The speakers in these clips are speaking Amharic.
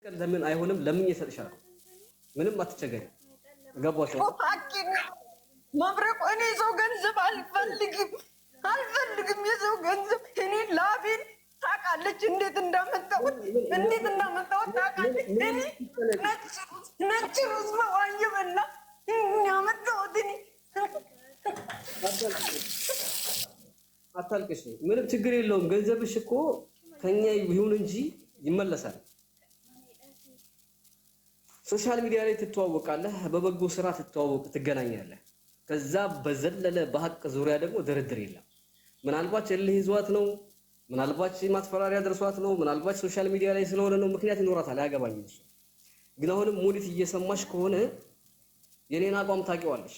ለምን አይሆንም? ለምን ይሰጥሻል? ምንም አትቸገሪ። ገባሽ? መብረቁ እኔ ሰው ገንዘብ አልፈልግም። የሰው ገንዘብ እኔ ላቤን ታውቃለች፣ እንዴት እንዳመጣሁት ታውቃለች። እኔ ነጭ ሩዝ በዋኘበላ ያመጣሁት እኔ። አታልቅሽ፣ ምንም ችግር የለውም። ገንዘብሽ እኮ ከኛ ይሁን እንጂ ይመለሳል። ሶሻል ሚዲያ ላይ ትተዋወቃለህ፣ በበጎ ስራ ትገናኛለህ። ከዛ በዘለለ በሀቅ ዙሪያ ደግሞ ድርድር የለም። ምናልባት እልህ ይዟት ነው፣ ምናልባት ማስፈራሪያ ደርሷት ነው፣ ምናልባት ሶሻል ሚዲያ ላይ ስለሆነ ነው። ምክንያት ይኖራታል፣ አያገባኝም እሱ። ግን አሁንም ሙኒት እየሰማሽ ከሆነ የኔን አቋም ታውቂዋለሽ።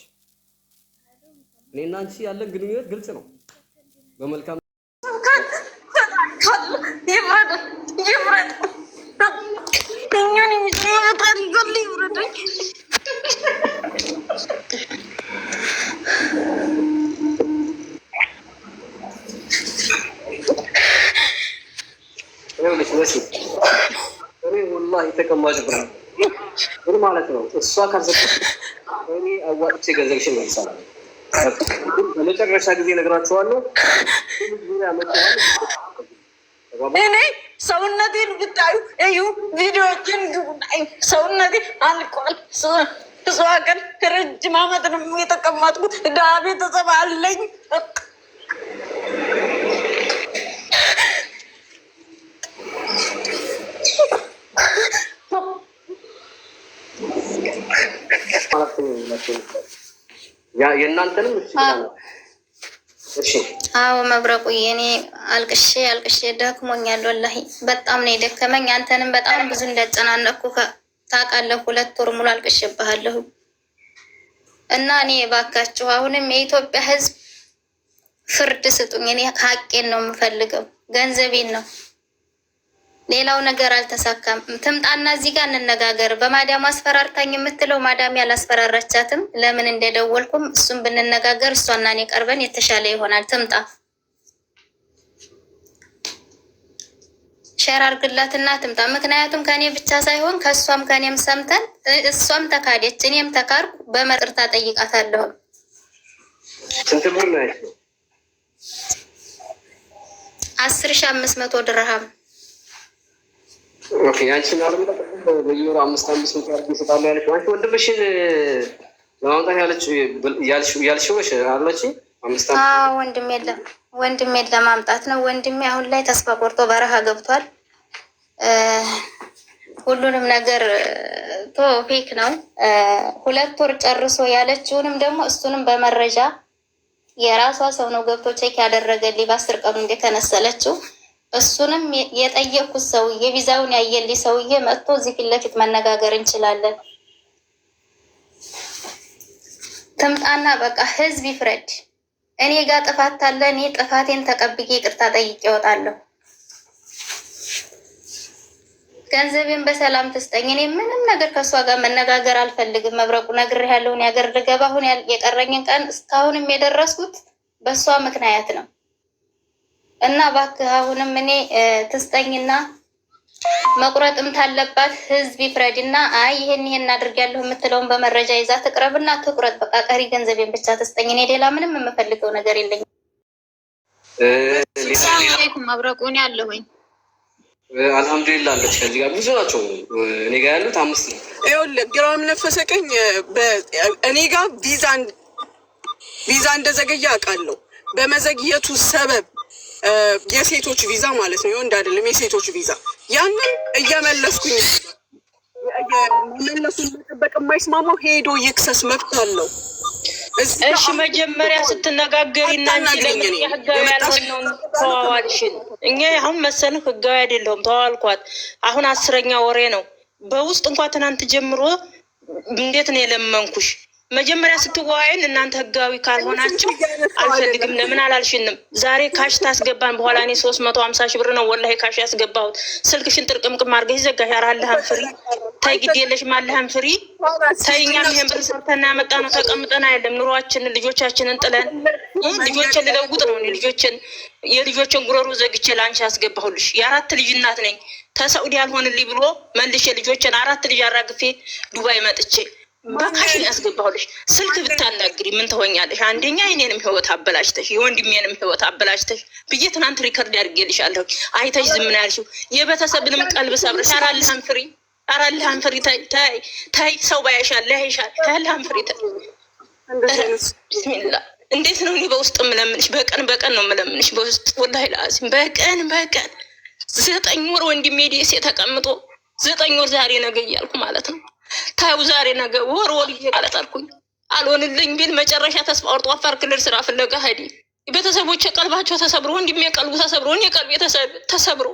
እኔና አንቺ ያለን ግንኙነት ግልጽ ነው። በመልካም ወላሂ ተቀማጭ ብር ምን ማለት ነው? እሷ ካልሰጠች እኔ አዋጥቼ ገንዘብሽን መልሳለሁ። በመጨረሻ ጊዜ እነግራቸዋለሁ። እኔ ሰውነቴን ብታዩ እዩ፣ ቪዲዮዎችን ግቡናዩ። ሰውነቴ አልቋል። እሷ ቀን ረጅም ዓመት ነው የተቀመጥኩት። ድሀ ቤተሰብ አለኝ። የእናንተንም አዎ መብረቁዬ፣ እኔ አልቅሼ ደክሞኛል። ወላሂ በጣም ነው የደከመኝ። አንተንም በጣም ብዙ እንዳጨናነኩ ታውቃለህ። 2 ወር ሙሉ አልቅሼብሃለሁ እና እኔ እባካችሁ አሁንም የኢትዮጵያ ሕዝብ ፍርድ ስጡኝ። እኔ ሀቄን ነው የምፈልገው፣ ገንዘቤን ነው። ሌላው ነገር አልተሳካም። ትምጣና እዚህ ጋር እንነጋገር። በማዳም አስፈራርታኝ የምትለው ማዳም ያላስፈራራቻትም። ለምን እንደደወልኩም እሱም ብንነጋገር እሷና እኔ ቀርበን የተሻለ ይሆናል። ትምጣ፣ ሼር አድርግላትና ትምጣ። ምክንያቱም ከኔ ብቻ ሳይሆን ከእሷም ከኔም ሰምተን እሷም ተካደች እኔም ተካርኩ፣ በመቅርታ ጠይቃታለሁ። ስንት ብር ነው? 10,500 ድርሃም። ኦኬ፣ አንቺ ማለት ነው በየወሩ 500 ያርግ ይሰጣሉ ያለችው አንቺ ወንድምሽን ለማምጣት ያልሽው አለች። 500 ወንድሜ ለማምጣት ነው። ወንድሜ አሁን ላይ ተስፋ ቆርጦ በረሃ ገብቷል። ሁሉንም ነገር ቶፒክ ነው። 2 ወር ጨርሶ ያለችውንም ደግሞ እሱንም በመረጃ የራሷ ሰው ነው ገብቶ ቼክ ያደረገልኝ በ10 ቀኑ እንደከነሰለችው። እሱንም የጠየኩት ሰውዬ ቪዛውን ያየልኝ ሰውዬ መጥቶ እዚህ ፊት ለፊት መነጋገር እንችላለን። ትምጣና በቃ ህዝብ ይፍረድ። እኔ ጋር ጥፋት አለ፣ እኔ ጥፋቴን ተቀብዬ ይቅርታ ጠይቄ እወጣለሁ። ገንዘቤን በሰላም ትስጠኝ። እኔ ምንም ነገር ከእሷ ጋር መነጋገር አልፈልግም። መብረቁ ነግሬሃለሁ። ያገር ልገባ አሁን የቀረኝን ቀን እስካሁንም የደረስኩት በእሷ ምክንያት ነው እና እባክህ አሁንም እኔ ትስጠኝና መቁረጥም ታለባት ህዝብ ይፍረድና አይ ይሄን አድርጊያለሁ የምትለውን በመረጃ ይዛ ትቅረብና ትቁረጥ። በቃ ቀሪ ገንዘቤን ብቻ ትስጠኝ። እኔ ሌላ ምንም የምፈልገው ነገር የለኝም። ሰላም መብረቁ እኔ አለሁኝ። አልሐምዱሊላህ አለች። ከዚህ ጋር ብዙ ናቸው። እኔ ጋር ያሉት 5 ነው። ይኸውልህ ግራም ነፈሰቀኝ። እኔ ጋር ቪዛ እንደዘገየ አውቃለሁ። በመዘግየቱ ሰበብ የሴቶች ቪዛ ማለት ነው፣ የወንድ አይደለም። የሴቶች ቪዛ ያንን እየመለስኩኝ መለሱን መጠበቅ የማይስማማው ሄዶ ይክሰስ፣ መብት አለው። እሺ መጀመሪያ ስትነጋገሪና ለምን ህጋዊ ያልሆነውን ተዋዋልሽን? እኛ አሁን መሰልህ ህጋዊ አይደለሁም ተዋልኳት። አሁን 10ኛ ወሬ ነው። በውስጥ እንኳን ትናንት ጀምሮ እንዴት ነው የለመንኩሽ? መጀመሪያ ስትዋይን እናንተ ህጋዊ ካልሆናችሁ አልፈልግም ለምን አላልሽንም? ዛሬ ካሽ ታስገባን በኋላ እኔ 350 ሺህ ብር ነው ወላሂ ካሽ ያስገባሁት። ስልክሽን ጥርቅምቅም አድርገሽ ዘጋሽ። አራለህም ፍሪ ታይ ግድ የለሽም አለህም ፍሪ ታይኛም ይሄን ብር ሰርተና ያመጣ ነው ተቀምጠን አይደለም ኑሯችንን ልጆቻችንን ጥለን ልጆችን ልለውጥ ነው። ልጆችን የልጆችን ጉሮሮ ዘግቼ ላንቺ ያስገባሁልሽ። የ4 ልጅ እናት ነኝ። ተሳኡዲ ያልሆንልኝ ብሎ መልሼ ልጆችን 4 ልጅ አራግፌ ዱባይ መጥቼ በካሽ ያስገባሁልሽ። ስልክ ብታናግሪ ምን ትሆኛለሽ? አንደኛ የኔንም ህይወት አበላሽተሽ የወንድሜንም ህይወት አበላሽተሽ ብዬ ትናንት ሪከርድ አድርጌልሻለሁ። አይተሽ ዝም ነው ያልሽው። የቤተሰብንም ቀልብ ሰብረሽ አራልሃን ፍሪ አራልሃን ፍሪ ታይ ሰው ባያሻል ያይሻል ታልሃን ፍሪ ቢስሚላህ። እንዴት ነው እኔ በውስጥ ምለምንሽ? በቀን ነው ምለምንሽ በውስጥ ወላሂ ላዚም በቀን 9 ወር ወንድሜ ዲኤስ ተቀምጦ 9 ወር ዛሬ ነገ እያልኩ ማለት ነው። ታዩ ዛሬ ነገ ወር እየቀለጠልኩኝ አልሆንልኝ ቢል መጨረሻ ተስፋ ቆርጦ አፋር ክልል ስራ ፍለጋ ሄዲ። ቤተሰቦቼ ቀልባቸው ተሰብሮ ወንድሜ ቀልቡ ተሰብሮ እኔ ቀልቤ ተሰብሮ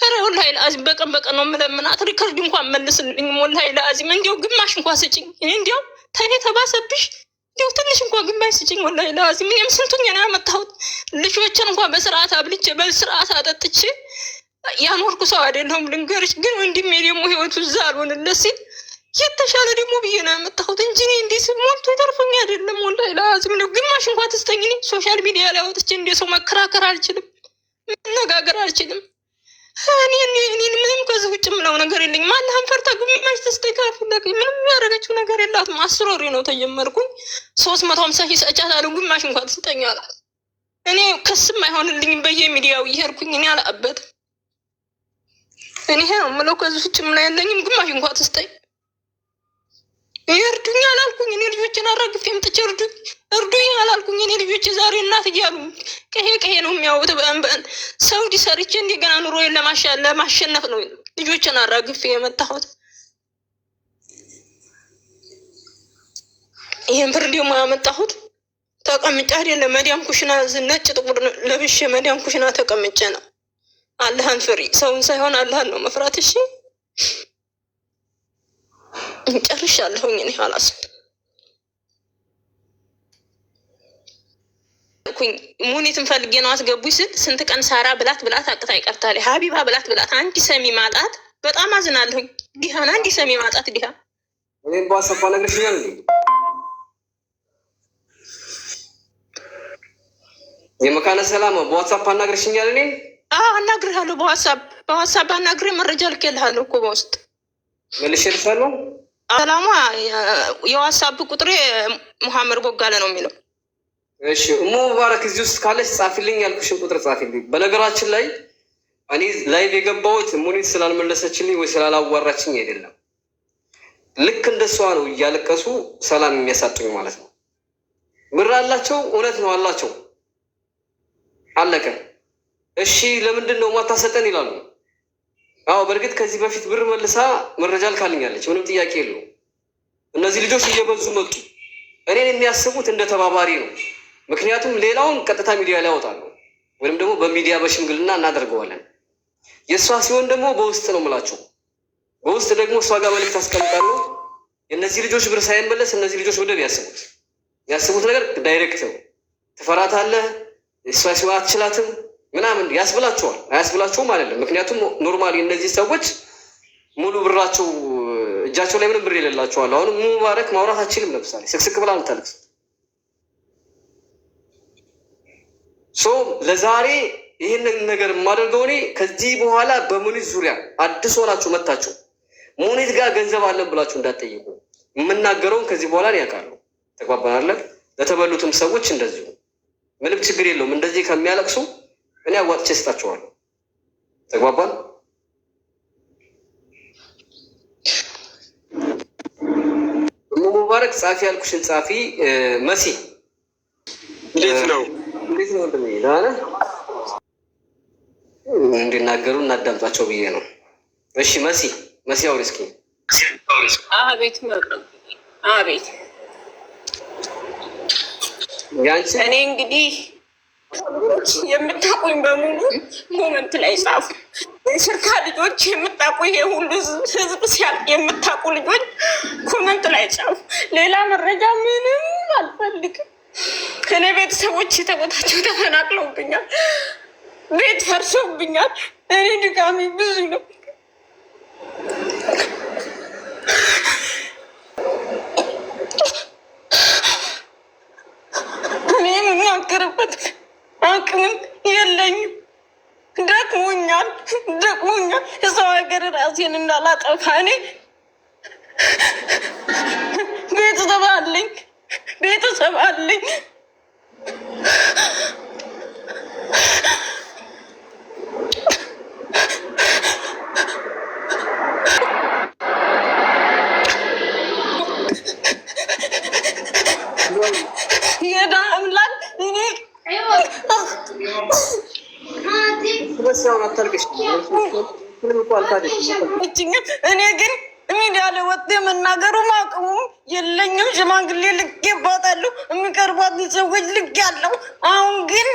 ኧረ ወላሂ ላዚም በቀን ነው ምለምናት። ሪከርድ እንኳን መልስልኝ ወላሂ ላዚም እንዲያው ግማሽ እንኳን ስጭኝ። እንዲያው ተኔ ተባሰብሽ እንዲያው ትንሽ እንኳን ግማሽ ስጭኝ ወላሂ ላዚም። እኔም ስንቱኝ ነው ያመጣሁት። ልጆችን እንኳን በስርዓት አብልቼ በስርዓት አጠጥቼ ያኖርኩ ሰው አይደለሁም ልንገርሽ። ግን ወንድሜ ደግሞ ህይወቱ እዛ አልሆንለት ሲል የተሻለ ደግሞ ብዬ ነው ያመጣሁት እንጂ እኔ እንዲህ ሞልቶ የተርፎኝ አይደለም ወላሂ ላዚም። ነው ግማሽ እንኳን ትስተኝ። እኔ ሶሻል ሚዲያ ላይ ወጥቼ እንደ ሰው መከራከር አልችልም፣ መነጋገር አልችልም። እኔ ምንም ከዚህ ውጭ ምለው ነገር የለኝም። አላህን ፈርታ ግማሽ ትስተኝ ካልፈለገኝ ምንም ያደረገችው ነገር የላትም። 10 ወሬ ነው ተጀመርኩኝ 350 ሺህ ሰጫታለሁ። ግማሽ እንኳን ትስተኝ አላት። እኔ ክስም አይሆንልኝም በየሚዲያው እየሄድኩኝ እኔ አላበትም። እኔ ነው ምለው ከዚህ ውጭ ምን አይለኝም። ግማሽ እንኳን ትስተኝ ይርዱኝ አላልኩኝ። እኔ ልጆችን አራግፌ ምጥቼ እርዱኝ አላልኩኝ። እኔ ልጆች ዛሬ እናት እያሉ ቀሄ ነው የሚያውት በእንበን ሰውዲ ሰርቼ እንደገና ኑሮዬን ለማሸነፍ ነው ልጆችን አራግፌ የመጣሁት። ይሄን ብር ደግሞ ያመጣሁት ተቀምጬ አይደለም። መዲያም ኩሽና ነጭ ጥቁር ለብሼ መዲያም ኩሽና ተቀምጬ ነው። አላህን ፍሪ፣ ሰውን ሳይሆን አላህን ነው መፍራት። እሺ ጨርሻለሁኝ። እኔ ሀላስ ሙኒትን ፈልጌ ነው አስገቡኝ ስል ስንት ቀን ሳራ ብላት አቅታ ይቀርታል። ሀቢባ ብላት አንድ ሰሚ ማጣት በጣም አዝናለሁኝ። ዲሃን አንድ ሰሚ ማጣት ዲሃ እኔም በዋትስአፕ አናግረሽኛል እንዴ? የመካነ ሰላም በዋትስአፕ አናግረሽኛል? እኔ አናግርሃለሁ። በዋትስአፕ አናግሬ መረጃ ልኬልሃለሁ እኮ በውስጥ መልሼልሻለሁ። ሰላሟ የዋትስአፕ ቁጥሬ ሙሐመድ ቦጋለ ነው የሚለው። እሺ ሙባረክ እዚህ ውስጥ ካለች ጻፊልኝ፣ ያልኩሽን ቁጥር ጻፊልኝ። በነገራችን ላይ እኔ ላይቭ የገባሁት ሙኒት ስላልመለሰችልኝ ወይ ስላላዋራችኝ አይደለም። ልክ እንደሷ ነው እያለቀሱ ሰላም የሚያሳጡኝ ማለት ነው። ብር አላቸው፣ እውነት ነው አላቸው፣ አለቀ። እሺ ለምንድን ነው ማታሰጠን ይላሉ። አዎ በእርግጥ ከዚህ በፊት ብር መልሳ መረጃ ልካልኛለች፣ ምንም ጥያቄ የለው። እነዚህ ልጆች እየበዙ መጡ። እኔን የሚያስቡት እንደ ተባባሪ ነው። ምክንያቱም ሌላውን ቀጥታ ሚዲያ ላይ ያወጣሉ ወይም ደግሞ በሚዲያ በሽምግልና እናደርገዋለን። የእሷ ሲሆን ደግሞ በውስጥ ነው ምላቸው። በውስጥ ደግሞ እሷ ጋር መልዕክት አስቀምጣለሁ። የእነዚህ ልጆች ብር ሳይመለስ እነዚህ ልጆች ምንድን ያስቡት ነገር ዳይሬክት ነው። ትፈራታለህ፣ እሷ ሲዋ አትችላትም ምናምን ያስብላቸዋል። አያስብላቸውም አይደለም። ምክንያቱም ኖርማሊ እነዚህ ሰዎች ሙሉ ብራቸው እጃቸው ላይ ምንም ብር የሌላቸዋል። አሁን ሙባረክ ማውራት አችልም። ለምሳሌ ስቅስቅ ብላ ምታለቅስ። ለዛሬ ይህንን ነገር የማደርገው እኔ ከዚህ በኋላ በሙኒት ዙሪያ አዲስ ሆናችሁ መታችሁ ሙኒት ጋር ገንዘብ አለን ብላችሁ እንዳትጠይቁ። የምናገረውን ከዚህ በኋላ እኔ ያውቃለሁ። ተግባባናለን። ለተበሉትም ሰዎች እንደዚሁ ምንም ችግር የለውም። እንደዚህ ከሚያለቅሱ እኔ አዋጥቼ ስጣቸዋለሁ። ተግባባን። ሙባረክ ጻፊ ያልኩሽን ጻፊ። መሲ እንዴት ነው? እንዲናገሩ እናዳምጣቸው ብዬ ነው። እሺ መሲ አውሪ እስኪ። አቤት አቤት። እኔ እንግዲህ የምታቁኝ በሙሉ ኮመንት ላይ ጻፉ። የሽርካ ልጆች የምታቁ ይሄ ሁሉ ህዝብ ሲያልቅ የምታቁ ልጆች ኮመንት ላይ ጻፉ። ሌላ መረጃ ምንም አልፈልግም። እኔ ቤተሰቦች የተቦታቸው ተፈናቅለውብኛል፣ ቤት ፈርሶብኛል። እኔ ድጋሚ ብዙ ነው። እኔ የምናገርበት አቅምም የለኝም። ደክሞኛል። የሰው ባጠፋ እኔ ቤተሰብ አለኝ። የዳ አምላክ እኔ እኔ ግን ሚዲያ ላይ ወጥቶ የመናገሩ አቅሙም የለኝም። ሽማግሌ ልኬባታለሁ፣ የሚቀርቧት ሰዎች ልክ ያለው። አሁን ግን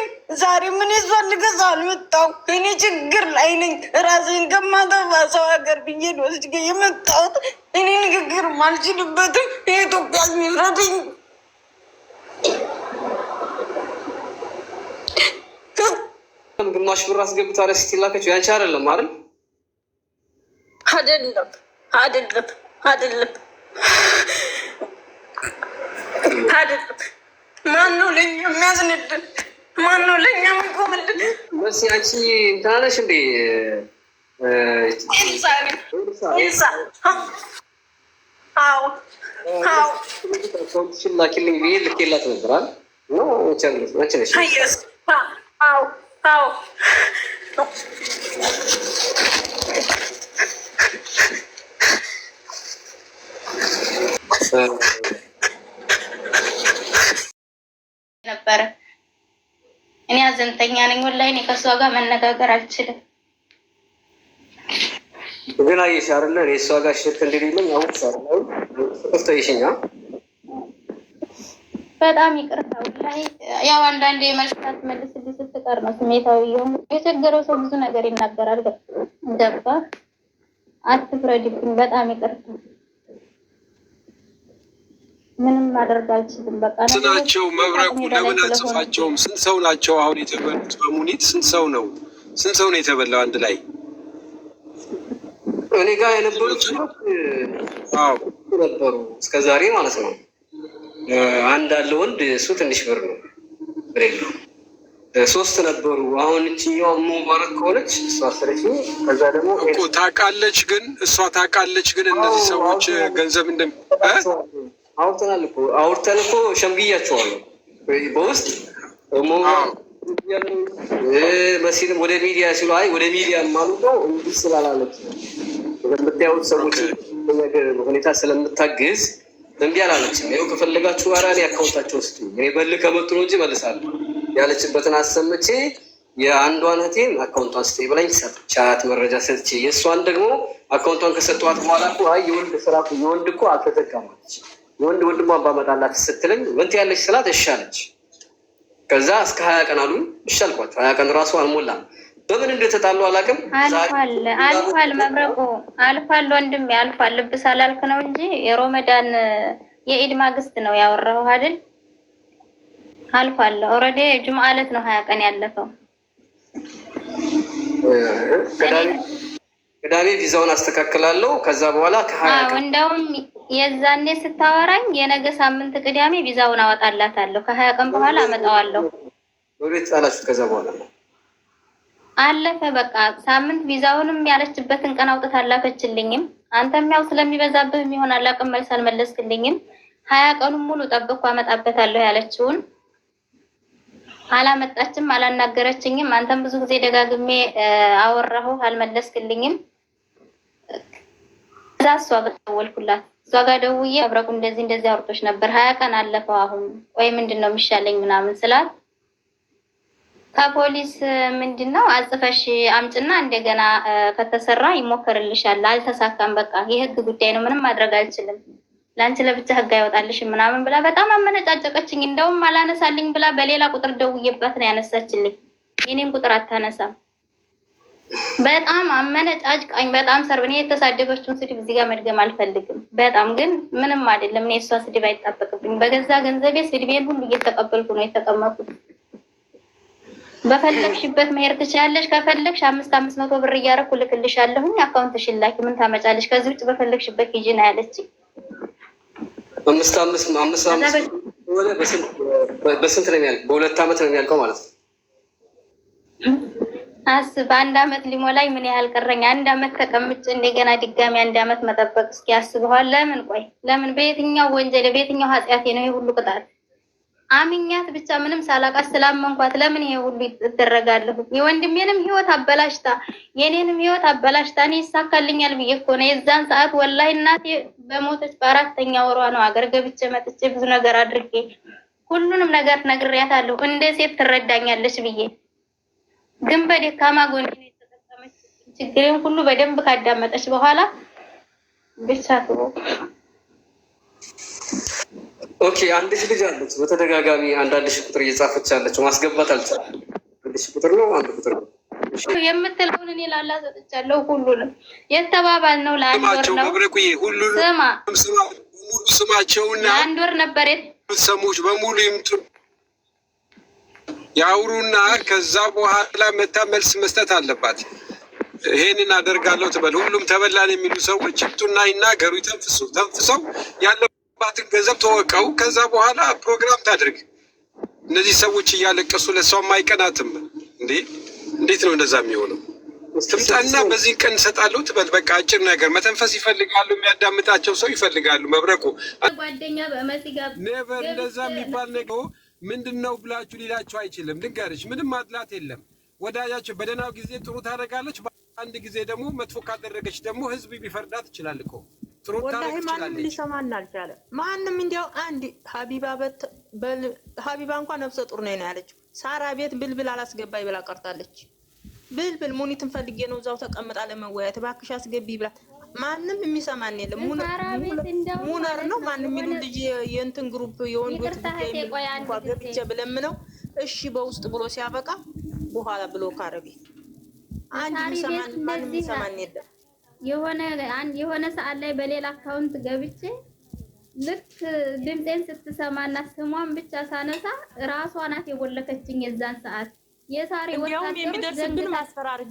ዛሬ ምን ይዟን ልገዛ አልመጣሁም። እኔ ችግር ላይ ነኝ። ራሴን ከማጠፋ ሰው ሀገር ብዬ ወስድ የመጣሁት እኔ ንግግር አልችልበትም። የኢትዮጵያ ሚረድኝ ግማሽ ብር አስገብታ ረሲት ላከችው። ያንቺ አይደለም አይደል? አይደለም። ማነው ለኛ የሚያዝንልን? ማነው ለኛ የሚቆምልን? በስ አንቺ እንትን አለሽ እንዴ? ላኪልኝ ብዬ ልኬላት ነበራል። ነበረ እኔ አዘንተኛ ነኝ። ወላሂ እኔ ከሷ ጋር መነጋገር አልችልም። ግን አየሽ አይደለ እኔ እሷ ጋር ሽክ እንደሌለኝ አሁን ሳይሆን ተስተይሽኛ በጣም ይቅርታ ወላሂ። ያው አንዳንዴ መልካት መልስልኝ ስትቀር ነው ስሜታዊ የሆነ የቸገረው ሰው ብዙ ነገር ይናገራል። ገባ አትፍረድብኝ። በጣም ይቅርታ። ምንም ማድረግ አልችልም። በቃ ናቸው መብረቁ ለምን አጽፋቸውም? ስንት ሰው ናቸው አሁን የተበሉት? በሙኒት ስንት ሰው ነው የተበላው አንድ ላይ? እኔ ጋር የነበሩት ነበሩ እስከ ዛሬ ማለት ነው። አንድ አለ ወንድ፣ እሱ ትንሽ ብር ነው ብሬ ነው። 3 ነበሩ። አሁን እችኛው ሙባረክ ከሆነች እሷ አስረች። ከዛ ደግሞ እኮ ታውቃለች፣ ግን እሷ ታውቃለች፣ ግን እነዚህ ሰዎች ገንዘብ አውርተን እኮ ሸምግያቸዋለሁ በውስጥ መሲልም ወደ ሚዲያ ሲሉ አይ ወደ ሚዲያ ማሉት ነው እንዲህ ስላላለች የምታዩት ሰዎች ሁኔታ ስለምታግዝ እምቢ አላለችም። ይኸው ከፈለጋችሁ አራኔ አካውንታቸው ውስጥ እኔ በል ከመጡ ነው እንጂ መልሳለሁ ያለችበትን አሰምቼ የአንዷን እህቴን አካውንቷን ስጠኝ ብላኝ ሰጥቻት መረጃ ሰጥቼ የእሷን ደግሞ አካውንቷን ከሰጠኋት በኋላ እኮ አይ የወንድ ስራ የወንድ እኮ አልተጠቀማች የወንድ ወንድሟ ባመጣላት ስትለኝ ወንት ያለች ስላት እሺ አለች። ከዛ እስከ 20 ቀን አሉኝ። እሺ አልኳቸው። 20 ቀን ራሱ አልሞላም። በምን እንደተጣሉ አላውቅም። አልፏል መብረቁ አልፏል። ወንድሜ አልፏል። ልብስ አላልክ ነው እንጂ የሮመዳን የኢድ ማግስት ነው ያወራው አይደል? አልፏል። ኦልሬዲ ጁምዓ ዕለት ነው 20 ቀን ያለፈው። ቅዳሜ ቪዛውን አስተካክላለሁ። ከዛ በኋላ ከ20 ቀን እንደውም የዛኔ ስታወራኝ የነገ ሳምንት ቅዳሜ ቪዛውን አወጣላታለሁ። ከ20 ቀን በኋላ አመጣዋለሁ። ወዴት ጣላችሁ? ከዛ በኋላ አለፈ በቃ ሳምንት። ቪዛውንም ያለችበትን ቀን አውጥታ አላከችልኝም። አንተም ያው ስለሚበዛብህ የሚሆን አላቅም መልስ አልመለስክልኝም። 20 ቀኑን ሙሉ ጠብቆ አመጣበታለሁ ያለችውን አላመጣችም፣ አላናገረችኝም። አንተም ብዙ ጊዜ ደጋግሜ አወራሁ፣ አልመለስክልኝም። እዛ እሷ በደወልኩላት እሷ ጋር ደውዬ መብረቁ እንደዚህ አውርቶች ነበር 20 ቀን አለፈው። አሁን ቆይ ምንድነው የሚሻለኝ ምናምን ስላት ከፖሊስ ምንድነው አጽፈሽ አምጭና እንደገና ከተሰራ ይሞከርልሻል። አልተሳካም፣ በቃ የህግ ጉዳይ ነው፣ ምንም ማድረግ አልችልም፣ ለአንቺ ለብቻ ህግ አይወጣልሽ ምናምን ብላ በጣም አመነጫጨቀችኝ። እንደውም አላነሳልኝ ብላ በሌላ ቁጥር ደውዬባት ነው ያነሳችልኝ። የኔም ቁጥር አታነሳም። በጣም አመነጫጭቃኝ። በጣም እኔ የተሳደበችውን ስድብ እዚህ ጋር መድገም አልፈልግም። በጣም ግን ምንም አይደለም። እኔ እሷ ስድብ አይጣበቅብኝ። በገዛ ገንዘቤ ስድቤን ሁሉ እየተቀበልኩ ነው የተቀመጥኩት። በፈለግሽበት መሄድ ትችያለሽ። ከፈለግሽ 500 ብር እያደረኩ ልክልሻለሁኝ። አካውንትሽን ላኪ፣ ምን ታመጫለሽ? ከዚህ ውጭ በፈለግሽበት ሂጂ ነው ያለችኝ። 5 ወደ በስንት ነው የሚያልቀው? በ2 ዓመት ነው የሚያልቀው ማለት ነው። አስብ፣ 1 አመት ሊሞላኝ ምን ያህል ቀረኝ? 1 አመት ተቀምጬ እንደገና ድጋሚ 1 አመት መጠበቅ እስኪ አስበዋል። ለምን ቆይ ለምን በየትኛው ወንጀል በየትኛው ኃጢአቴ ነው ይሄ ሁሉ ቅጣት? አምኛት ብቻ ምንም ሳላውቃት ስላመንኳት ለምን ይሄ ሁሉ ይደረጋለሁ? የወንድሜንም ህይወት አበላሽታ የኔንም ህይወት አበላሽታ እኔ ይሳካልኛል ብዬ እኮ ነው የዛን ሰዓት ወላሂ እናቴ በሞተች በ4ኛ ወሯ ነው አገር ገብቼ መጥቼ ብዙ ነገር አድርጌ ሁሉንም ነገር ነግሬያታለሁ እንደ ሴት ትረዳኛለች ብዬ። ግን በደካማ ጎኔ ነው የተጠቀመች። ችግሬን ሁሉ በደንብ ካዳመጠች በኋላ ብቻ ትሮ ኦኬ። አንድ ሺህ ልጅ አለች በተደጋጋሚ 1000 ቁጥር እየጻፈች ያለችው ማስገባት አልቻለም። 1000 ቁጥር ነው 1 ቁጥር ነው የምትለውን እኔ ላላ ሰጥቻለሁ። ሁሉንም የተባባልነው ለ1 ወር ነው። ስማ ስማቸውና ለ1 ወር ነበር ሰሞች በሙሉ ይምጡ ያውሩና ከዛ በኋላ መታ መልስ መስጠት አለባት። ይሄንን አደርጋለሁ ትበል። ሁሉም ተበላን የሚሉ ሰዎች ይምጡና ይናገሩ፣ ተንፍሰው ያለባትን ገንዘብ ተወቀው ከዛ በኋላ ፕሮግራም ታድርግ። እነዚህ ሰዎች እያለቀሱ ለሷም አይቀናትም እንዴ? እንዴት ነው እንደዛ የሚሆነው? ትምጣና በዚህ ቀን እሰጣለሁ ትበል። በቃ አጭር ነገር መተንፈስ ይፈልጋሉ፣ የሚያዳምጣቸው ሰው ይፈልጋሉ። መብረቁ ጓደኛ በመሲጋ ኔቨር እንደዛ የሚባል ነገር ምንድን ነው ብላችሁ ሊላችሁ አይችልም። ልንገርሽ፣ ምንም ማጥላት የለም። ወዳጃቸው በደህናው ጊዜ ጥሩ ታደርጋለች፣ በአንድ ጊዜ ደግሞ መጥፎ ካደረገች ደግሞ ህዝብ ቢፈርዳት ይችላል እኮ። ጥሩ ታደርግ ትችላለች። ማንም ሊሰማን አልቻለም። ማንም እንዲያው አንድ ሀቢባ እንኳን ነፍሰ ጡር ነው ያለችው። ሳራ ቤት ብልብል አላስገባይ ብላ ቀርታለች። ብልብል ሙኒትን ፈልጌ ነው እዛው ተቀምጣ ለመወያየት እባክሽ አስገቢ ብላ ማንም የሚሰማን የለም። ሙነር ነው ማንም የሚሉ ልጅ የእንትን ግሩፕ የወንዶች ገብቼ ብለምነው እሺ በውስጥ ብሎ ሲያበቃ በኋላ ብሎ ካረቢ አንድ የሚሰማን ማንም የሚሰማን የለም። የሆነ ሰዓት ላይ በሌላ አካውንት ገብቼ ልክ ድምጼን ስትሰማና ስሟን ብቻ ሳነሳ ራሷ ናት የቦለከችኝ የዛን ሰዓት። የሳሪ ወጣቶች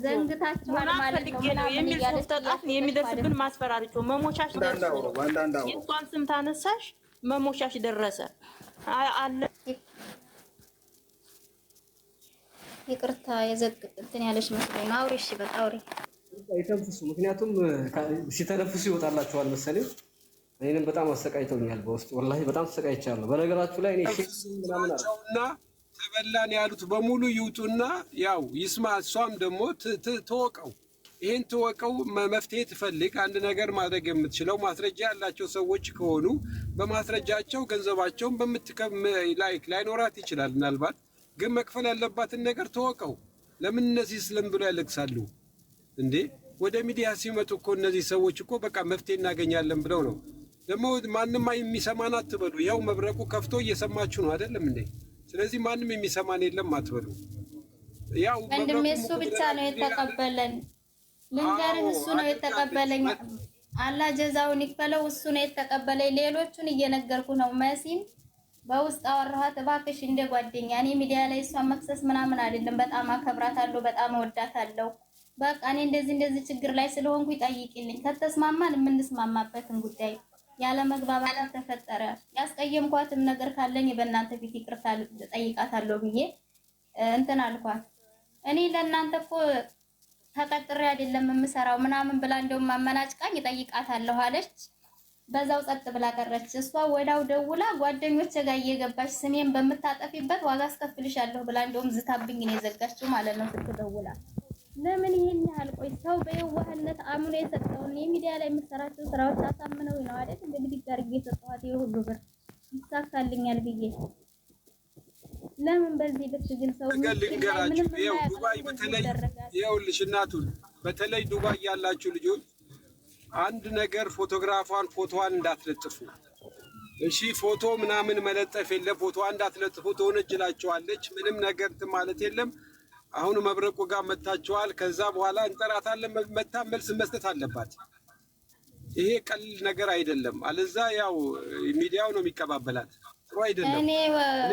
ዘንግታችኋል ማለት ነው የሚል ተጣፍ የሚደርስብን ማስፈራሪቸው መሞቻሽ ደረሰ። የሷን ስም ታነሳሽ መሞቻሽ ደረሰ አለ። ይቅርታ የዘግጥትን ያለሽ መስሎኝ አውሪ። እሺ በቃ አውሪ። አይተንፍሱ፣ ምክንያቱም ሲተነፍሱ ይወጣላችኋል መሰለኝ። እኔንም በጣም አሰቃይተውኛል በውስጥ ወላሂ በጣም ተሰቃይቻለሁ። በነገራችሁ ላይ እኔ ምናምን አለና ተበላን ያሉት በሙሉ ይውጡና ያው ይስማ። እሷም ደግሞ ተወቀው፣ ይሄን ተወቀው፣ መፍትሄ ትፈልግ። አንድ ነገር ማድረግ የምትችለው ማስረጃ ያላቸው ሰዎች ከሆኑ በማስረጃቸው ገንዘባቸውን ላይኖራት ይችላል ምናልባት፣ ግን መክፈል ያለባትን ነገር ተወቀው። ለምን እነዚህ ስለም ብሎ ያለቅሳሉ እንዴ? ወደ ሚዲያ ሲመጡ እኮ እነዚህ ሰዎች እኮ በቃ መፍትሄ እናገኛለን ብለው ነው። ደግሞ ማንም የሚሰማን አትበሉ። ያው መብረቁ ከፍቶ እየሰማችሁ ነው አይደለም እንዴ? ስለዚህ ማንም የሚሰማን የለም አትበሉ። ያው ወንድሜ እሱ ብቻ ነው የተቀበለን። ልንገርህ እሱ ነው የተቀበለኝ። አላህ ጀዛውን ይክፈለው። እሱ ነው የተቀበለኝ። ሌሎቹን እየነገርኩ ነው። መሲም በውስጥ አወራኋት፣ እባክሽ እንደ ጓደኛ እኔ ሚዲያ ላይ እሷን መክሰስ ምናምን አይደለም። በጣም አከብራታለሁ፣ በጣም እወዳታለሁ። በቃ እኔ እንደዚህ ችግር ላይ ስለሆንኩ ይጠይቅልኝ። ከተስማማን የምንስማማበትን ጉዳይ ያለ መግባባት ተፈጠረ ያስቀየምኳትም ነገር ካለኝ በእናንተ ፊት ይቅርታ ጠይቃታለሁ ብዬ እንትን አልኳት። እኔ ለእናንተ እኮ ተቀጥሬ አይደለም የምሰራው ምናምን ብላ እንደውም ማመናጭቃኝ ጠይቃታለሁ አለች። በዛው ጸጥ ብላ ቀረች። እሷ ወዳው ደውላ ጓደኞቼ ጋር እየገባች ስሜን በምታጠፊበት ዋጋ አስከፍልሻለሁ ብላ እንደውም ዝታብኝ ነው የዘጋችው ማለት ነው ስትደውላ። ለምን ይሄን ያህል ቆይ ሰው በየዋህነት አምኖ የሰጠውን የሚዲያ ላይ የምሰራቸው ስራዎች አሳምነው ነው አይደል? እንግዲህ ጋር እየሰጠኋት የሁሉ ብር ይሳካልኛል ብዬ ለምን በዚህ ልክ ግን ሰው ልንገራችሁ። ይኸው ዱባይ በተለይ ይኸውልሽ እናቱን በተለይ ዱባይ ያላችሁ ልጆች አንድ ነገር ፎቶዋን እንዳትለጥፉ እሺ። ፎቶ ምናምን መለጠፍ የለም። ፎቶዋን እንዳትለጥፉ ትሆነጅላችኋለች። ምንም ነገር ማለት የለም። አሁን መብረቁ ጋር መታችኋል። ከዛ በኋላ እንጠራታለን። መታ መልስ መስጠት አለባት። ይሄ ቀልል ነገር አይደለም። አለዛ ያው ሚዲያው ነው የሚቀባበላት። ጥሩ አይደለም። እኔ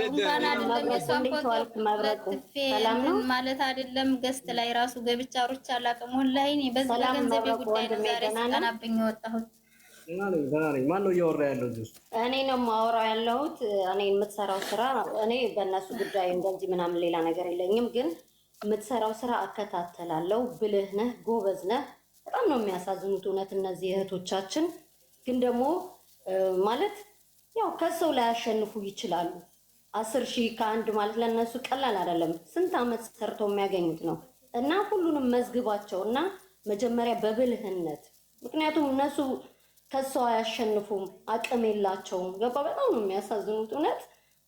እንኳን አይደለም ሰላም ነው ማለት አይደለም። ገስት ላይ ራሱ ገብቻ ሩቻ አላውቅም። ወላሂ እኔ በዚህ ገንዘብ ጉዳይ ነው ዛሬ ስቀናብኝ የወጣሁት። ደህና ነኝ። ማን ነው እያወራ ያለው እዚህ ውስጥ? እኔ ነው የማወራው ያለሁት። እኔ የምትሰራው ስራ እኔ በእነሱ ጉዳይ እንደዚህ ምናምን ሌላ ነገር የለኝም። ግን የምትሰራው ስራ እከታተላለሁ። ብልህ ነህ፣ ጎበዝ ነህ። በጣም ነው የሚያሳዝኑት እውነት እነዚህ እህቶቻችን። ግን ደግሞ ማለት ያው ከሰው ላይ ያሸንፉ ይችላሉ። 10,000 ከአንድ ማለት ለነሱ ቀላል አይደለም። ስንት አመት ሰርተው የሚያገኙት ነው። እና ሁሉንም መዝግባቸው እና መጀመሪያ በብልህነት ምክንያቱም እነሱ ከሰው አያሸንፉም፣ አቅም የላቸውም። ገባ? በጣም ነው የሚያሳዝኑት እውነት።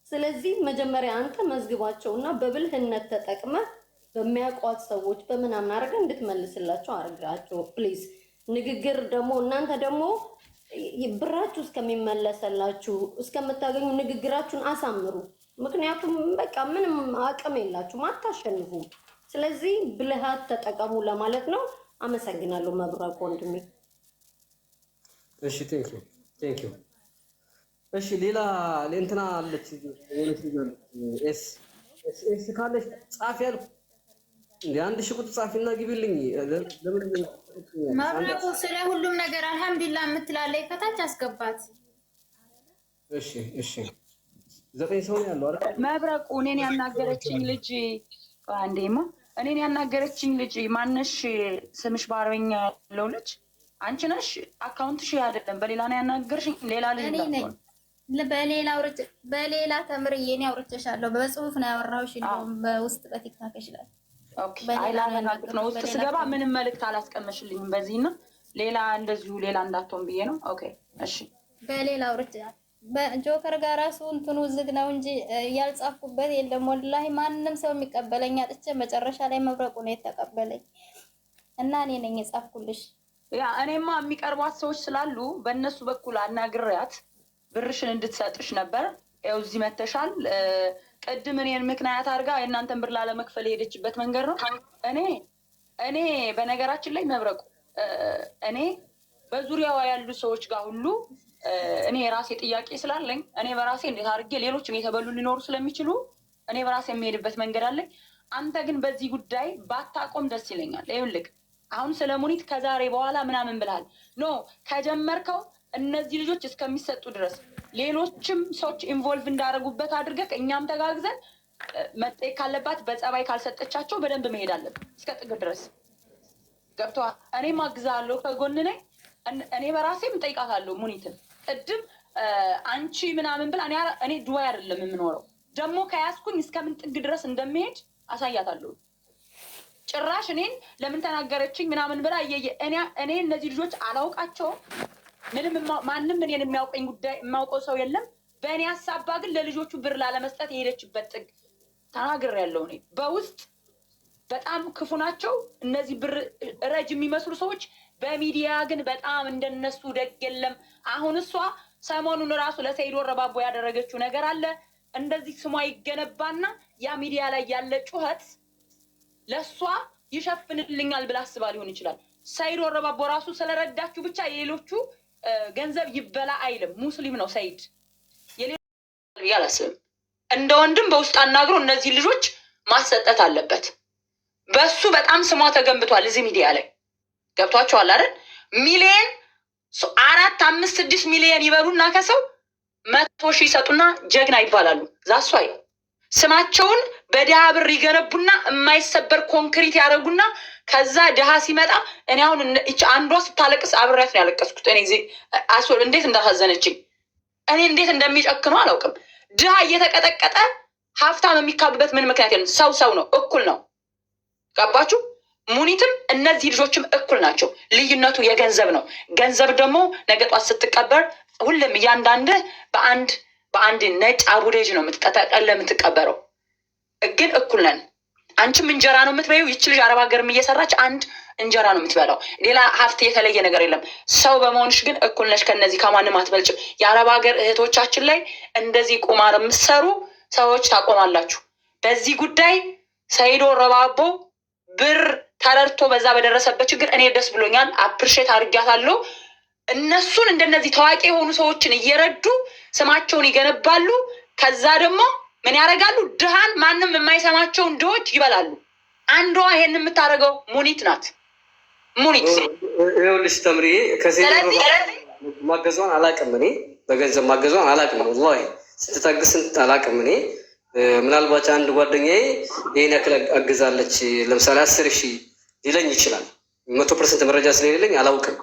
ስለዚህ መጀመሪያ አንተ መዝግባቸው እና በብልህነት ተጠቅመህ በሚያውቋት ሰዎች በምናምን አድርገህ እንድትመልስላቸው አድርጋቸው ፕሊዝ። ንግግር ደግሞ እናንተ ደግሞ ብራችሁ እስከሚመለሰላችሁ እስከምታገኙ ንግግራችሁን አሳምሩ። ምክንያቱም በቃ ምንም አቅም የላችሁም፣ አታሸንፉም። ስለዚህ ብልሃት ተጠቀሙ ለማለት ነው። አመሰግናለሁ መብራቅ ወንድሜ። እሺ ቴንክ ዩ። እሺ ሌላ ለእንትና አለች ኤስ ካለች ጻፊ ያልኩ እንደ 1000 ቁጥር ጻፊና ግቢልኝ። ለምን መብራቁ ስለ ሁሉም ነገር አልሐምዱሊላህ የምትላለይ ከታች አስገባት። እሺ 9 ሰው ነው ያለው አይደል? መብራቁ እኔን ያናገረችኝ ልጅ አንዴማ እኔን ያናገረችኝ ልጅ ማነሽ? ስምሽ በአረበኛ ያለው ልጅ አንቺ ነሽ? አካውንትሽ አይደለም በሌላ ነው ያናገርሽኝ? ሌላ ልጅ ነው በሌላ ተምርዬ እኔ አውርቼሻለሁ። በጽሁፍ ነው ያወራሁሽ። በውስጥ በቲክታክ ይችላል። ኦኬ አይላናግጥ ነው። ውስጥ ስገባ ምንም መልእክት አላስቀመሽልኝም። በዚህና ሌላ እንደዚሁ ሌላ እንዳትሆን ብዬ ነው። ኦኬ እሺ። በሌላ አውርቼ በጆከር ጋር ራሱ እንትኑ ዝግ ነው እንጂ ያልጻፍኩበት የለም። ወላሂ ማንም ሰው የሚቀበለኝ አጥቼ መጨረሻ ላይ መብረቁ ነው የተቀበለኝ እና እኔ ነኝ የጻፍኩልሽ። ያ እኔማ የሚቀርቧት ሰዎች ስላሉ በእነሱ በኩል አናግሪያት ብርሽን እንድትሰጥሽ ነበር። ያው እዚህ መተሻል። ቅድም እኔን ምክንያት አድርጋ የእናንተን ብር ላለመክፈል የሄደችበት መንገድ ነው። እኔ በነገራችን ላይ መብረቁ እኔ በዙሪያዋ ያሉ ሰዎች ጋር ሁሉ እኔ የራሴ ጥያቄ ስላለኝ እኔ በራሴ እንዴት አድርጌ ሌሎችም የተበሉ ሊኖሩ ስለሚችሉ እኔ በራሴ የሚሄድበት መንገድ አለኝ። አንተ ግን በዚህ ጉዳይ ባታቆም ደስ ይለኛል። ይኸውልህ አሁን ስለ ሙኒት ከዛሬ በኋላ ምናምን ብለሃል። ኖ ከጀመርከው እነዚህ ልጆች እስከሚሰጡ ድረስ ሌሎችም ሰዎች ኢንቮልቭ እንዳደረጉበት አድርገህ እኛም ተጋግዘን መጠየቅ ካለባት በጸባይ ካልሰጠቻቸው በደንብ መሄድ አለብን እስከ ጥግ ድረስ ገብቶሃል። እኔም አግዛለሁ ከጎን ነኝ። እኔ በራሴም እጠይቃታለሁ ሙኒትን። ቅድም አንቺ ምናምን ብላ እኔ ዱባይ አይደለም የምኖረው ደግሞ ከያዝኩኝ እስከምን ጥግ ድረስ እንደሚሄድ አሳያታለሁ። ጭራሽ እኔን ለምን ተናገረችኝ ምናምን ብላ እኔ እነዚህ ልጆች አላውቃቸውም። ምንም ማንም እኔን የሚያውቀኝ ጉዳይ የማውቀው ሰው የለም። በእኔ ሀሳባ ግን ለልጆቹ ብር ላለመስጠት የሄደችበት ጥግ ተናግሬያለሁ። እኔ በውስጥ በጣም ክፉ ናቸው እነዚህ ብር ረጅ የሚመስሉ ሰዎች። በሚዲያ ግን በጣም እንደነሱ ደግ የለም። አሁን እሷ ሰሞኑን ራሱ ለሰይድ ወረባቦ ያደረገችው ነገር አለ። እንደዚህ ስሟ ይገነባና ያ ሚዲያ ላይ ያለ ጩኸት ለእሷ ይሸፍንልኛል ብላ አስባ ሊሆን ይችላል። ሰይድ ወረባቦ ራሱ ስለረዳችሁ ብቻ የሌሎቹ ገንዘብ ይበላ አይልም። ሙስሊም ነው ሰይድ። ያላስብም እንደ ወንድም በውስጥ አናግሮ እነዚህ ልጆች ማሰጠት አለበት። በሱ በጣም ስሟ ተገንብቷል እዚህ ሚዲያ ላይ ገብቷቸዋል አይደል? ሚሊየን 4 5 6 ሚሊየን ይበሉና ከሰው 100,000 ይሰጡና ጀግና ይባላሉ። ዛሷይ ስማቸውን በድሃ ብር ይገነቡና የማይሰበር ኮንክሪት ያደረጉና ከዛ ድሃ ሲመጣ እኔ አሁን አንዷ ስታለቅስ አብሬያት ነው ያለቀስኩት። እኔ ጊዜ እንዴት እንዳሳዘነችኝ እኔ እንዴት እንደሚጨክኑ አላውቅም። ድሃ እየተቀጠቀጠ ሀብታም የሚካብበት ምን ምክንያት የለም። ሰው ነው፣ እኩል ነው። ገባችሁ? ሙኒትም እነዚህ ልጆችም እኩል ናቸው። ልዩነቱ የገንዘብ ነው። ገንዘብ ደግሞ ነገ ጧት ስትቀበር ሁሉም እያንዳንድ በአንድ ነጭ አቡዴጅ ነው የምትቀበረው። ግን እኩል ነን። አንቺም እንጀራ ነው የምትበይው። ይች ልጅ አረብ ሀገርም እየሰራች አንድ እንጀራ ነው የምትበላው። ሌላ ሀብት የተለየ ነገር የለም። ሰው በመሆንሽ ግን እኩል ነሽ። ከነዚህ ከማንም አትበልጭም። የአረብ ሀገር እህቶቻችን ላይ እንደዚህ ቁማር የምትሰሩ ሰዎች ታቆማላችሁ። በዚህ ጉዳይ ሰይድ ወረባቦ ብር ተረድቶ በዛ በደረሰበት ችግር እኔ ደስ ብሎኛል። አፕሪሼት አድርጊያታለሁ። እነሱን እንደነዚህ ታዋቂ የሆኑ ሰዎችን እየረዱ ስማቸውን ይገነባሉ። ከዛ ደግሞ ምን ያደርጋሉ? ድሃን ማንም የማይሰማቸውን ድሆች ይበላሉ። አንዷ ይሄን የምታደርገው ሙኒት ናት። ሙኒት ይኸውልሽ ተምሪ ከሴት ማገዟን አላውቅም። እኔ በገንዘብ ማገዟን አላውቅም። ወላሂ ስትታግስ አላውቅም። እኔ ምናልባት አንድ ጓደኛዬ ይሄን ያክል አግዛለች ለምሳሌ 10,000 ሊለኝ ይችላል። 100% መረጃ ስለሌለኝ አላውቅም።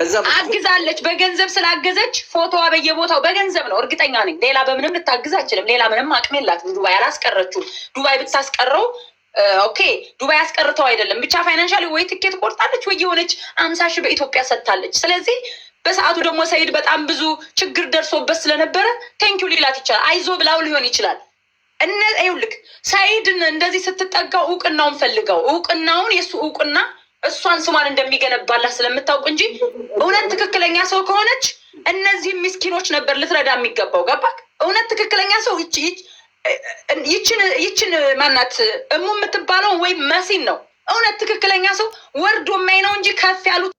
እዛ አግዛለች በገንዘብ ስላገዘች ፎቶዋ በየቦታው በገንዘብ ነው እርግጠኛ ነኝ። ሌላ በምንም ልታግዝ አችልም። ሌላ ምንም አቅም የላትም። ዱባይ አላስቀረችው። ዱባይ ብታስቀረው ኦኬ፣ ዱባይ አስቀርተው አይደለም ብቻ ፋይናንሻሊ ወይ ትኬት ቆርጣለች ወይ የሆነች 50,000 በኢትዮጵያ ሰጥታለች። ስለዚህ በሰዓቱ ደግሞ ሰይድ በጣም ብዙ ችግር ደርሶበት ስለነበረ ቴንኪው ሊላት ይችላል። አይዞ ብላው ሊሆን ይችላል። ይኸውልህ ሰይድን እንደዚህ ስትጠጋው እውቅናውን ፈልገው እውቅናውን የእሱ እውቅና እሷን ስሟን እንደሚገነባላት ስለምታውቅ እንጂ እውነት ትክክለኛ ሰው ከሆነች እነዚህ ምስኪኖች ነበር ልትረዳ የሚገባው። ገባክ? እውነት ትክክለኛ ሰው ይችን ማናት እሙ የምትባለው ወይም መሲን ነው። እውነት ትክክለኛ ሰው ወርዶ የማይ ነው እንጂ ከፍ ያሉት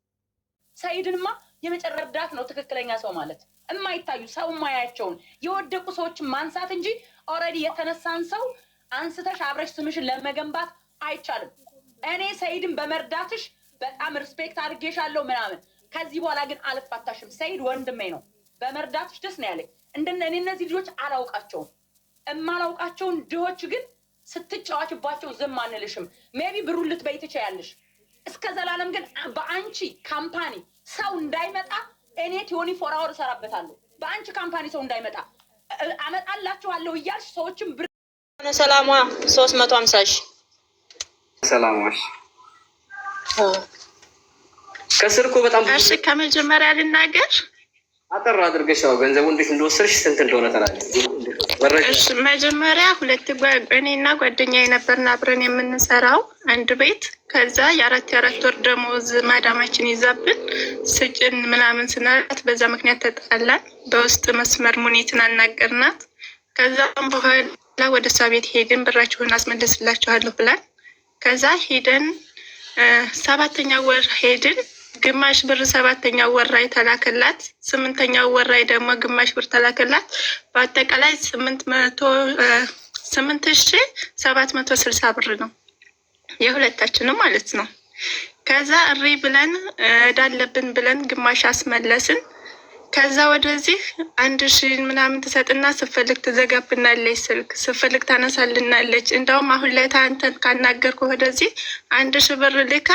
ሰይድንማ የመጨረሻ እርዳት ነው ትክክለኛ ሰው ማለት። የማይታዩ ሰው የማያቸውን የወደቁ ሰዎችን ማንሳት እንጂ ኦልሬዲ የተነሳን ሰው አንስተሽ አብረሽ ስምሽን ለመገንባት አይቻልም። እኔ ሰይድን በመርዳትሽ በጣም ሪስፔክት አድርጌሻለሁ ምናምን። ከዚህ በኋላ ግን አልፋታሽም። ሰይድ ወንድሜ ነው። በመርዳትሽ ደስ ነው ያለኝ። እኔ እነዚህ ልጆች አላውቃቸውም። እማላውቃቸውን ድሆች ግን ስትጫዋችባቸው ዝም አንልሽም። ሜቢ ብሩን ልትበይ ትችያለሽ። እስከ ዘላለም ግን በአንቺ ካምፓኒ ሰው እንዳይመጣ እኔ 24 አወር እሰራበታለሁ። በአንቺ ካምፓኒ ሰው እንዳይመጣ አመጣላችኋለሁ እያልሽ ሰዎችም ብር ሰላሟ 350,000 ሰላማሽ ከስር እኮ በጣም እሺ፣ ከመጀመሪያ ልናገር አጠር አድርገሽ ያው ገንዘቡ እንዴት እንደወሰድሽ ስንት እንደሆነ ተናገር። እሺ፣ መጀመሪያ እኔና ጓደኛዬ ነበርን አብረን የምንሰራው አንድ ቤት። ከዛ የአራት ወር ደሞዝ ማዳማችን ይዛብን ስጭን ምናምን ስናላት በዛ ምክንያት ተጣላን። በውስጥ መስመር ሙኒትን አናገርናት። ከዛም በኋላ ወደ እሷ ቤት ሄድን። ብራችሁን አስመለስላችኋለሁ ብላን ከዛ ሄደን 7ኛው ወር ሄድን። ግማሽ ብር 7ኛው ወር ላይ ተላከላት። 8ኛው ወር ላይ ደግሞ ግማሽ ብር ተላከላት። በአጠቃላይ 8,760 ብር ነው የሁለታችንም ማለት ነው። ከዛ እሪ ብለን እዳለብን ብለን ግማሽ አስመለስን። ከዛ ወደዚህ 1,000 ምናምን ትሰጥና ስፈልግ ትዘጋብናለች፣ ስልክ ስፈልግ ታነሳልናለች። እንደውም አሁን ላይ አንተን ካናገርኩ ወደዚህ 1,000 ብር ልካ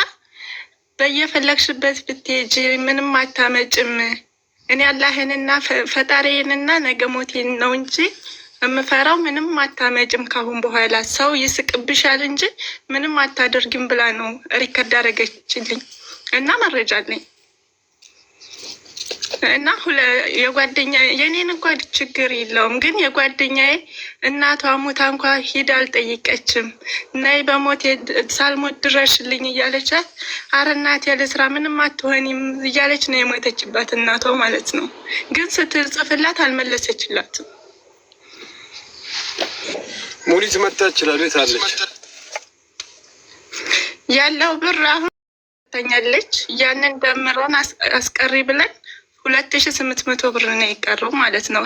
በየፈለግሽበት ብትሄጂ ምንም አታመጭም። እኔ አላህንና ፈጣሪዬንና ነገ ሞቴን ነው እንጂ የምፈራው ምንም አታመጭም። ካሁን በኋላ ሰው ይስቅብሻል እንጂ ምንም አታደርግም ብላ ነው ሪከርድ አደረገችልኝ እና መረጃ አለኝ። እና የጓደኛ የኔን እንኳን ችግር የለውም፣ ግን የጓደኛዬ እናቷ ሞታ እንኳ ሂድ አልጠይቀችም። ነይ በሞት ሳልሞት ድረሽልኝ እያለቻት አረ እናቴ ለስራ ምንም አትሆኒም እያለች ነው የሞተችባት እናቷ ማለት ነው። ግን ስትጽፍላት አልመለሰችላትም። ሙሊት መጣ ይችላል ታለች ያለው ብር አሁን ተኛለች። ያንን ደምረን አስቀሪ ብለን 2,800 ብር ነው የቀረው ማለት ነው።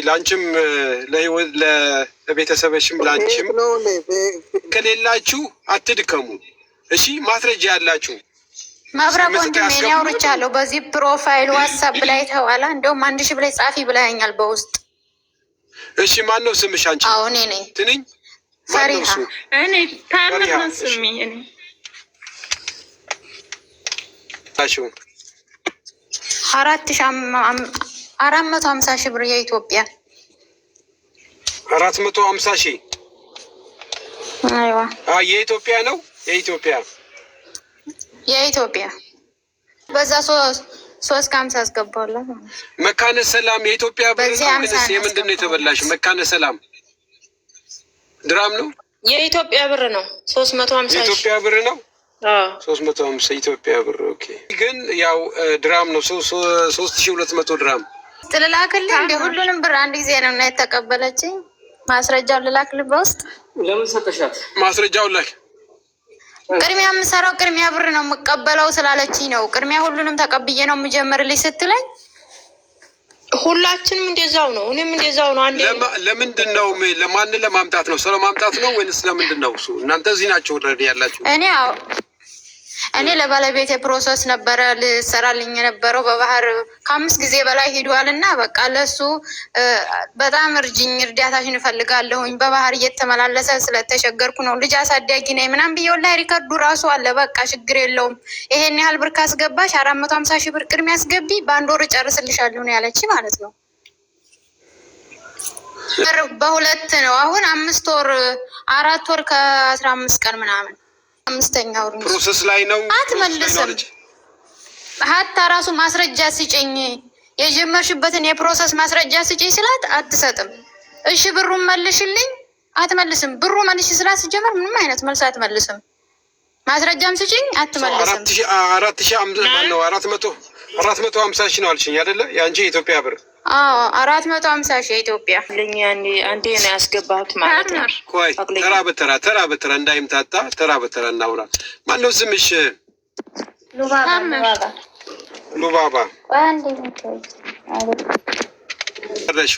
ላንቺም ለቤተሰብሽም ላንቺም ከሌላችሁ አትድከሙ። እሺ ማስረጃ ያላችሁ መብረቅ ወንድሜ እኔ አውርቻለሁ። በዚህ ፕሮፋይል ዋትሳፕ ላይ ተዋላ እንደውም 1,000 ብላይ ጻፊ ብላኛል በውስጥ። እሺ ማን ነው ስምሽ አንቺ? አዎ እኔ ነኝ ትንኝ ፈሪሃ። እኔ ታምር ነው ስሚ። እኔ አሹ 450,000 ብር የኢትዮጵያ 450,000 አይዋ የኢትዮጵያ ነው። የኢትዮጵያ በዛ 350 አስገባለሁ። መካነ ሰላም የኢትዮጵያ ብር ነው ወይስ የምንድን ነው የተበላሽ? መካነ ሰላም ድራም ነው የኢትዮጵያ ብር ነው። 350 የኢትዮጵያ ብር ነው። 350 ኢትዮጵያ ብር ኦኬ። ግን ያው ድራም ነው 3,200 ድራም ትልላክልህ እንደ ሁሉንም ብር አንድ ጊዜ ነው እና የተቀበለችኝ። ማስረጃውን ልላክልህ በውስጥ። ለምን ሰጠሻት? ማስረጃውን ላክ። ቅድሚያ የምሰራው ቅድሚያ ብር ነው የምቀበለው ስላለችኝ ነው። ቅድሚያ ሁሉንም ተቀብዬ ነው የምጀምርልኝ ስትለኝ ሁላችንም እንደዛው ነው። እኔም እንደዛው ነው። አንዴ ለምንድን ነው ለማን ለማምጣት ነው? ስለ ማምጣት ነው ወይንስ ለምንድን ነው? እሱ እናንተ እዚህ ናቸው ወረድ ያላችሁ። እኔ ለባለቤት የፕሮሰስ ነበረ ልሰራልኝ የነበረው በባህር ከ5 ጊዜ በላይ ሂዷል እና በቃ ለሱ በጣም እርዳታሽን እፈልጋለሁኝ በባህር እየተመላለሰ ስለተቸገርኩ ነው ልጅ አሳዳጊ ነኝ ምናምን ብዬው ላይ ሪከርዱ ራሱ አለ። በቃ ችግር የለውም ይሄን ያህል ብር ካስገባሽ 450 ሺህ ብር ቅድሚያ አስገቢ በ1 ወር እጨርስልሻለሁ ነው ያለች ማለት ነው። በ2 ነው አሁን 5 ወር 4 ወር ከ15 ቀን ምናምን 5ኛ ወር ፕሮሰስ ላይ ነው። አትመልስም። ሀታ ራሱ ማስረጃ ስጭኝ የጀመርሽበትን የፕሮሰስ ማስረጃ ስጭኝ ስላት አትሰጥም። እሺ ብሩን መልሽልኝ አትመልስም። ብሩ መልሽ ስላት ሲጀመር ምንም አይነት መልስ አትመልስም። ማስረጃም ስጭኝ አትመልስም። 450 ሺህ ነው አልሽኝ አይደለ? የአንቺ የኢትዮጵያ ብር 450 ሺህ ኢትዮጵያ ለኛ አንዴ ነው ያስገባሁት ማለት ነው። ቆይ ተራ በተራ እንዳይምታታ ተራ በተራ እናውራ። ማነው ስምሽ? ሉባባ ረሹ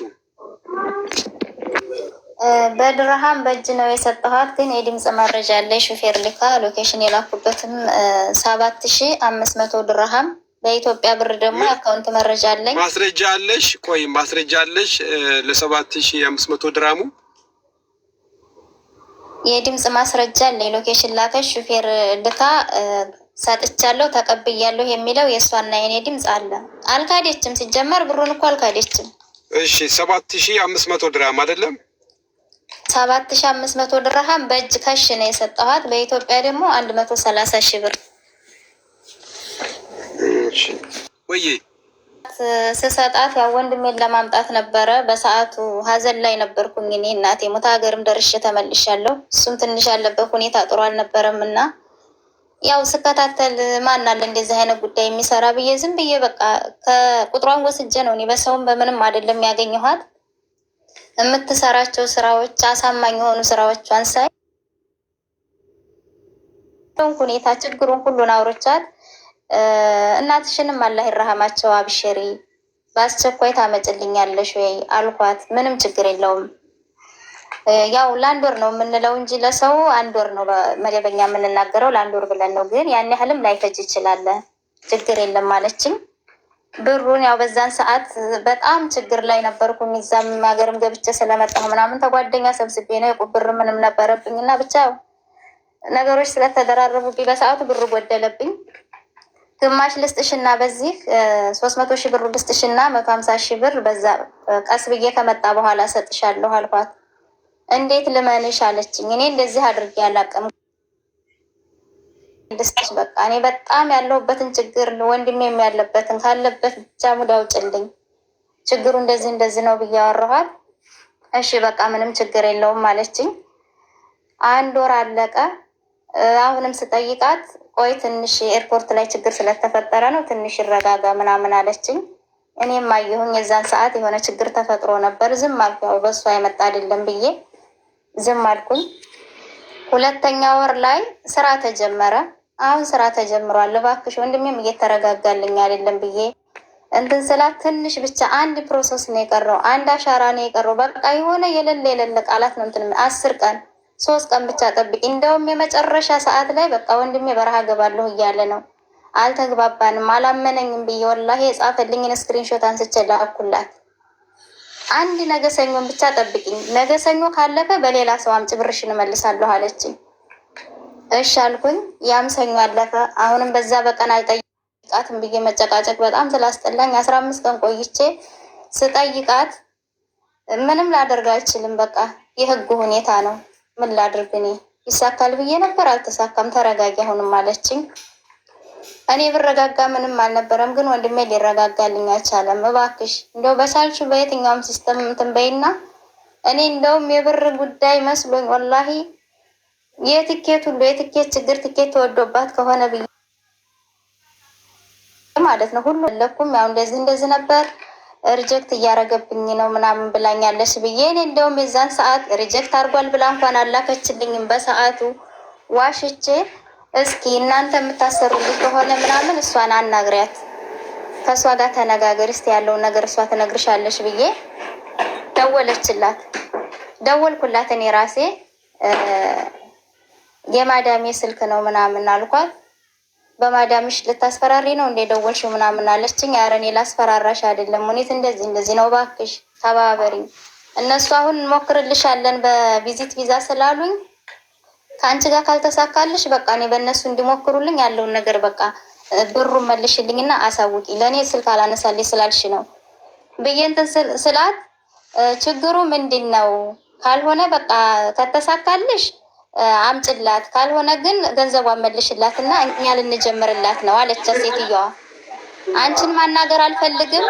በድርሃም በእጅ ነው የሰጠኋት። ግን የድምፅ መረጃ ያለ ሹፌር ልካ ሎኬሽን የላኩበትም 7500 ድርሃም በኢትዮጵያ ብር ደግሞ የአካውንት መረጃ አለኝ። ማስረጃ አለሽ? ቆይ ማስረጃ አለሽ? ለ7500 ድራሙ የድምፅ ማስረጃ አለኝ። ሎኬሽን ላከሽ ሹፌር ልካ ሰጥቻለሁ ተቀብያለሁ የሚለው የእሷና የኔ ድምፅ አለ። አልካዴችም። ሲጀመር ብሩን እኮ አልካዴችም። እሺ 7500 ድራም አይደለም 7500 ድርሃም በእጅ ከሽ ነው የሰጠኋት። በኢትዮጵያ ደግሞ 130 ሺህ ብር ወይ ስሰጣት ያው ወንድሜን ለማምጣት ነበረ። በሰዓቱ ሀዘን ላይ ነበርኩኝ እኔ እናቴ ሞታ ሀገርም ደርሼ ተመልሻለሁ። እሱም ትንሽ ያለበት ሁኔታ ጥሩ አልነበረም እና ያው ስከታተል ማን አለ እንደዚህ አይነት ጉዳይ የሚሰራ ብዬ ዝም ብዬ በቃ ከቁጥሯን ወስጄ ነው እኔ በሰውም በምንም አይደለም ያገኘኋት። የምትሰራቸው ስራዎች አሳማኝ የሆኑ ስራዎቿን ሳይ ሁኔታ ችግሩን ሁሉን አውርቻት እናትሽንም አላህ ይረሃማቸው አብሽሪ በአስቸኳይ ታመጭልኛለሽ ወይ አልኳት። ምንም ችግር የለውም ያው ለ1 ወር ነው የምንለው እንጂ ለሰው 1 ወር ነው መደበኛ የምንናገረው ለ1 ወር ብለን ነው። ግን ያን ያህልም ላይፈጅ ይችላል ችግር የለም ማለችኝ። ብሩን ያው በዛን ሰዓት በጣም ችግር ላይ ነበርኩኝ። እዛም ሀገርም ገብቼ ስለመጣሁ ምናምን ተጓደኛ ሰብስቤ ነው የቁብር ምንም ነበረብኝ እና ብቻ ነገሮች ስለተደራረቡብኝ በሰዓቱ ብሩ ጎደለብኝ። ግማሽ ልስጥሽና በዚህ 300 ሺህ ብር ልስጥሽና 150 ሺህ ብር በዛ ቀስ ብዬ ከመጣ በኋላ ሰጥሻለሁ አልኳት። እንዴት ልመንሽ አለችኝ። እኔ እንደዚህ አድርጌ አላውቅም ልስጥሽ በቃ እኔ በጣም ያለሁበትን ችግር ወንድሜም ያለበትን ካለበት ብቻ ሙድ አውጭልኝ ችግሩ እንደዚህ ነው ብዬ አወራኋት። እሺ በቃ ምንም ችግር የለውም አለችኝ። 1 ወር አለቀ። አሁንም ስጠይቃት ቆይ ትንሽ ኤርፖርት ላይ ችግር ስለተፈጠረ ነው ትንሽ ይረጋጋ ምናምን አለችኝ። እኔም አየሁኝ የዛን ሰዓት የሆነ ችግር ተፈጥሮ ነበር። ዝም አልኩ። ያው በእሷ የመጣ አይደለም ብዬ ዝም አልኩኝ። 2ኛ ወር ላይ ስራ ተጀመረ። አሁን ስራ ተጀምሯል እባክሽ ወንድሜም እየተረጋጋልኝ አይደለም ብዬ እንትን ስላት ትንሽ ብቻ 1 ፕሮሰስ ነው የቀረው 1 አሻራ ነው የቀረው። በቃ የሆነ የሌለ ቃላት ነው እንትን 10 ቀን 3 ቀን ብቻ ጠብቂ። እንደውም የመጨረሻ ሰዓት ላይ በቃ ወንድሜ በረሃ ገባለሁ እያለ ነው። አልተግባባንም አላመነኝም ብዬ ወላሂ የጻፈልኝን ስክሪንሾት አንስቼ ላኩላት። 1 ነገ ሰኞን ብቻ ጠብቂኝ፣ ነገ ሰኞ ካለፈ በሌላ ሰው አምጪ ብርሽን እመልሳለሁ አለችኝ። እሺ አልኩኝ። ያም ሰኞ አለፈ። አሁንም በዛ በቀን አልጠይቃትም ብዬ መጨቃጨቅ በጣም ስላስጠላኝ 15 ቀን ቆይቼ ስጠይቃት ምንም ላደርግ አልችልም፣ በቃ የህጉ ሁኔታ ነው ምን ላድርግ እኔ ይሳካል ብዬ ነበር አልተሳካም፣ ተረጋጊ አሁንም አለችኝ። እኔ ብረጋጋ ምንም አልነበረም፣ ግን ወንድሜ ሊረጋጋልኝ አልቻለም። እባክሽ እንደው በቻልሽው በየትኛውም ሲስተም እንትን በይና እኔ እንደውም የብር ጉዳይ መስሎኝ ወላሂ የትኬት ሁሉ የትኬት ችግር ትኬት ተወዶባት ከሆነ ብዬ ማለት ነው ሁሉ ለኩም ያው እንደዚህ ነበር ሪጀክት እያረገብኝ ነው ምናምን ብላኛለች ብዬ እኔ እንደውም የዛን ሰዓት ሪጀክት አድርጓል ብላ እንኳን አላከችልኝም። በሰዓቱ ዋሽቼ እስኪ እናንተ የምታሰሩልኝ ከሆነ ምናምን እሷን አናግሪያት ከእሷ ጋር ተነጋገር እስቲ ያለውን ነገር እሷ ትነግርሻለች ብዬ ደወልኩላት እኔ ራሴ የማዳሜ ስልክ ነው ምናምን አልኳት። በማዳምሽ ልታስፈራሪ ነው እንደ ደወልሽው ምናምን አለችኝ። ኧረ እኔ ላስፈራራሽ አይደለም ሙኒት እንደዚህ ነው እባክሽ ተባበሪ። እነሱ አሁን እንሞክርልሻለን በቪዚት ቪዛ ስላሉኝ ከአንቺ ጋር ካልተሳካልሽ በቃ እኔ በእነሱ እንዲሞክሩልኝ ያለውን ነገር በቃ ብሩን መልሽልኝና አሳውቂ። ለእኔ ስልክ አላነሳልኝ ስላልሽ ነው ብዬ እንትን ስላት ችግሩ ምንድን ነው? ካልሆነ በቃ ከተሳካልሽ አምጭላት፣ ካልሆነ ግን ገንዘቧን መልሽላት እና እኛ ልንጀምርላት ነው አለች ሴትዮዋ። አንቺን ማናገር አልፈልግም